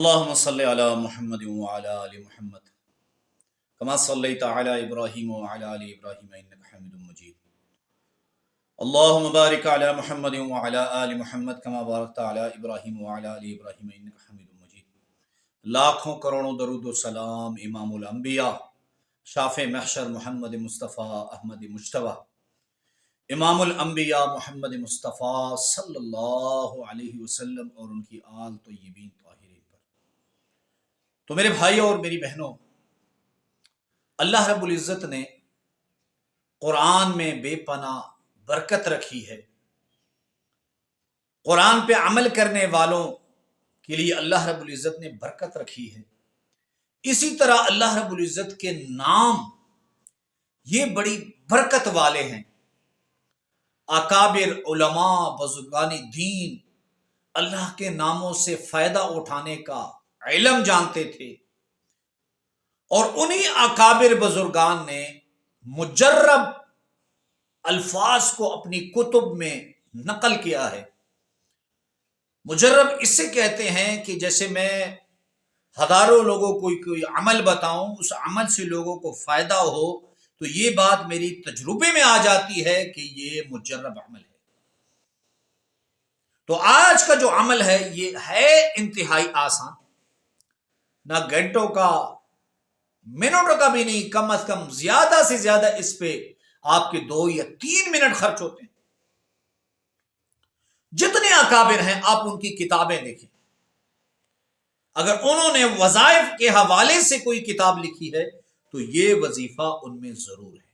اللهم صل على محمد وعلى آل محمد كما صليت على إبراهيم وعلى آل إبراهيم إنك حميد مجيد. اللهم بارك على محمد وعلى آل محمد كما باركت على إبراهيم وعلى آل إبراهيم إنك حميد مجيد. لاکھوں کروڑوں درود و سلام امام الانبیاء شافع محشر محمد مصطفیٰ احمد مجتبیٰ امام الانبیاء محمد مصطفیٰ صلی اللہ علیہ وسلم اور ان کی آل طیبین طاہرین پر. تو میرے بھائیوں اور میری بہنوں، اللہ رب العزت نے قرآن میں بے پناہ برکت رکھی ہے. قرآن پہ عمل کرنے والوں کے لیے اللہ رب العزت نے برکت رکھی ہے. اسی طرح اللہ رب العزت کے نام یہ بڑی برکت والے ہیں. اکابر علماء بزرگان دین اللہ کے ناموں سے فائدہ اٹھانے کا علم جانتے تھے، اور انہی اکابر بزرگان نے مجرب الفاظ کو اپنی کتب میں نقل کیا ہے. مجرب اس سے کہتے ہیں کہ جیسے میں ہزاروں لوگوں کو کوئی عمل بتاؤں، اس عمل سے لوگوں کو فائدہ ہو، تو یہ بات میری تجربے میں آ جاتی ہے کہ یہ مجرب عمل ہے. تو آج کا جو عمل ہے یہ ہے انتہائی آسان، نہ گھنٹوں کا منٹوں کا بھی نہیں، کم از کم زیادہ سے زیادہ اس پہ آپ کے 2 یا 3 منٹ خرچ ہوتے ہیں. جتنے اکابر ہیں آپ ان کی کتابیں دیکھیں، اگر انہوں نے وظائف کے حوالے سے کوئی کتاب لکھی ہے تو یہ وظیفہ ان میں ضرور ہے.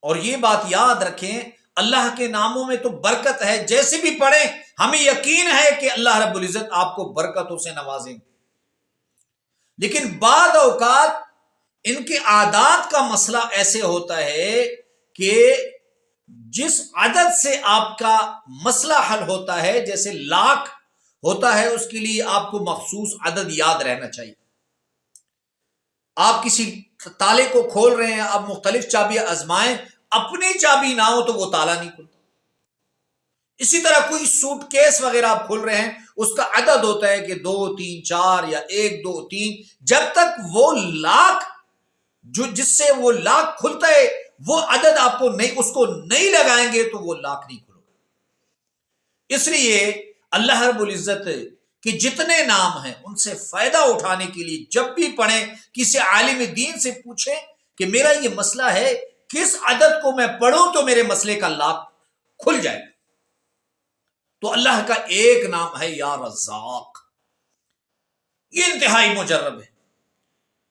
اور یہ بات یاد رکھیں، اللہ کے ناموں میں تو برکت ہے، جیسے بھی پڑھیں ہمیں یقین ہے کہ اللہ رب العزت آپ کو برکتوں سے نوازیں. لیکن بعض اوقات ان کے عادات کا مسئلہ ایسے ہوتا ہے کہ جس عدد سے آپ کا مسئلہ حل ہوتا ہے، جیسے لاکھ ہوتا ہے، اس کے لیے آپ کو مخصوص عدد یاد رہنا چاہیے. آپ کسی تالے کو کھول رہے ہیں، آپ مختلف چابیاں آزمائیں، اپنی چابی نہ ہو تو وہ تالا نہیں کھلتا. اسی طرح کوئی سوٹ کیس وغیرہ آپ کھول رہے ہیں، اس کا عدد ہوتا ہے کہ 2 3 4 یا 1 2 3، جب تک وہ لاکھ جس سے وہ لاکھ کھلتا ہے وہ عدد آپ کو نہیں، اس کو نہیں لگائیں گے تو وہ لاکھ نہیں کھلے گا. اس لیے اللہ رب العزت کہ جتنے نام ہیں ان سے فائدہ اٹھانے کے لیے جب بھی پڑھیں، کسی عالم دین سے پوچھیں کہ میرا یہ مسئلہ ہے، کس عدد کو میں پڑھوں تو میرے مسئلے کا لاکھ کھل جائے. تو اللہ کا ایک نام ہے یا رزاق. یہ انتہائی مجرب ہے،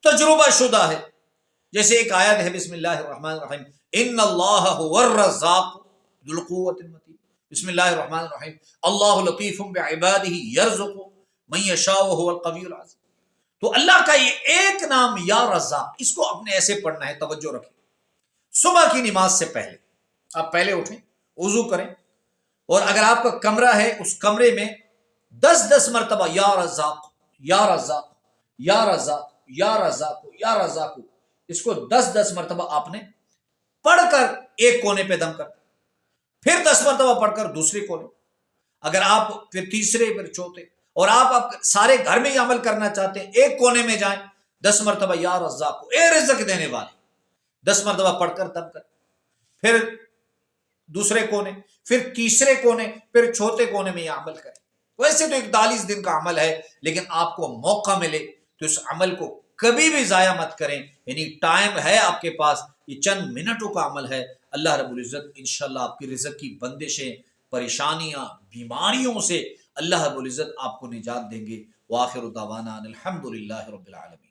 تجربہ شدہ ہے. جیسے ایک آیت ہے، بسم اللہ الرحمن الرحیم، ان اللہ هو الرزاق ذو القوة المتین. بسم اللہ الرحمن الرحیم، اللہ لطیف بعبادہ یرزق من یشاء وهو القوی العزیز. تو اللہ کا یہ ایک نام یا رزاق، اس کو اپنے ایسے پڑھنا ہے. توجہ رکھیں، صبح کی نماز سے پہلے آپ پہلے اٹھیں، وضو کریں، اور اگر آپ کا کمرہ ہے اس کمرے میں 10 مرتبہ یا رزاق یا رزاق یا رزاق یا رزاق یا رزاق، اس کو 10 مرتبہ آپ نے پڑھ کر ایک کونے پہ دم کر، پھر 10 مرتبہ پڑھ کر دوسرے کونے، اگر آپ پھر تیسرے پھر چوتھے، اور آپ سارے گھر میں یہ عمل کرنا چاہتے ہیں، ایک کونے میں جائیں، 10 مرتبہ یا رزاق اے رزق دینے والے 10 مرتبہ پڑھ کر دم کر، پھر دوسرے کونے، پھر تیسرے کونے، پھر چوتھے کونے میں یہ عمل کریں. ویسے تو 41 دن کا عمل ہے، لیکن آپ کو موقع ملے تو اس عمل کو کبھی بھی ضائع مت کریں. یعنی ٹائم ہے آپ کے پاس، یہ چند منٹوں کا عمل ہے. اللہ رب العزت انشاءاللہ آپ کی رزق کی بندشیں، پریشانیاں، بیماریوں سے اللہ رب العزت آپ کو نجات دیں گے. وآخر دعوانا الحمدللہ رب العالمین.